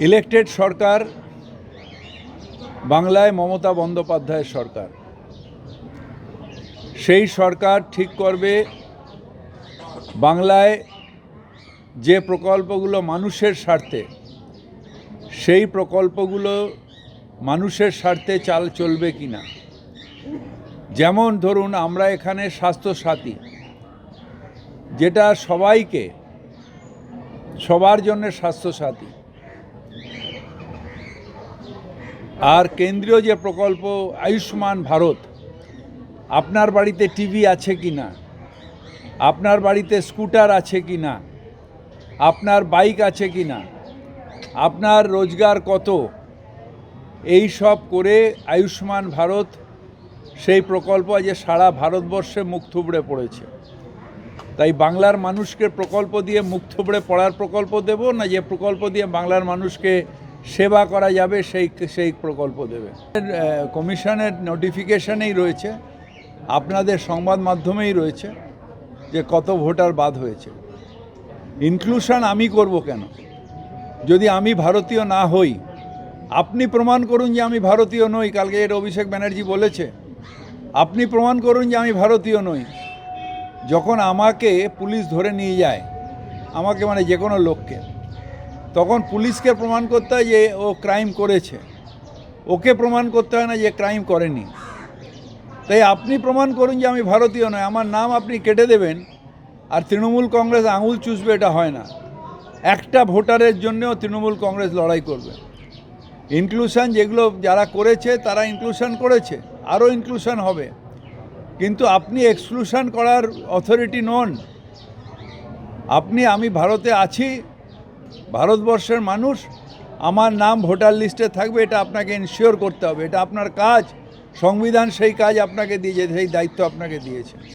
Elected সরকার বাংলায় মমতা বন্দ্যোপাধ্যায়ের সরকার। সেই সরকার ঠিক করবে বাংলায় যে প্রকল্পগুলো মানুষের স্বার্থে, সেই প্রকল্পগুলো মানুষের স্বার্থে চলবে কিনা। যেমন ধরুন, আমরা এখানে স্বাস্থ্যসাথী, যেটা সবাইকে, সবার জন্য স্বাস্থ্যসাথী। আর কেন্দ্রীয় যে প্রকল্প আয়ুষ্মান ভারত, আপনার বাড়িতে টিভি আছে কি না, আপনার বাড়িতে স্কুটার আছে কি না, আপনার বাইক আছে কি না, আপনার রোজগার কত, এই সব করে আয়ুষ্মান ভারত সেই প্রকল্প আজ সারা ভারতবর্ষে মুখ থুবড়ে পড়েছে। তাই বাংলার মানুষকে প্রকল্প দিয়ে মুখ থুবড়ে পড়ার প্রকল্প দেব, না যে প্রকল্প দিয়ে বাংলার মানুষকে সেবা করা যাবে সেই প্রকল্প দেবে। কমিশনের নোটিফিকেশনেই রয়েছে, আপনাদের সংবাদ মাধ্যমেই রয়েছে যে কত ভোটার বাদ হয়েছে। ইনক্লুশন আমি করব কেন? যদি আমি ভারতীয় না হই, আপনি প্রমাণ করুন যে আমি ভারতীয় নই। কালকে এর অভিষেক ব্যানার্জি বলেছে, আপনি প্রমাণ করুন যে আমি ভারতীয় নই। যখন আমাকে পুলিশ ধরে নিয়ে যায়, আমাকে মানে যে কোনো লোককে, তখন পুলিশকে প্রমাণ করতে হয় যে ও ক্রাইম করেছে, ওকে প্রমাণ করতে হয় না যে ক্রাইম করেনি। তাই আপনি প্রমাণ করুন যে আমি ভারতীয় নয়। আমার নাম আপনি কেটে দেবেন আর তৃণমূল কংগ্রেস আঙুল চুষবে, এটা হয় না। একটা ভোটারের জন্যও তৃণমূল কংগ্রেস লড়াই করবে। ইনক্লুশন যেগুলো যারা করেছে তারা ইনক্লুশন করেছে, আরও ইনক্লুশন হবে, কিন্তু আপনি এক্সক্লুশন করার অথরিটি নন। আমি ভারতে আছি, ভারতবর্ষের মানুষ, আমার নাম ভোটার লিস্টে থাকবে, এটা আপনাকে এনশিওর করতে হবে। এটা আপনার কাজ, সংবিধান সেই কাজ আপনাকে দিয়েছে, সেই দায়িত্ব আপনাকে দিয়েছে।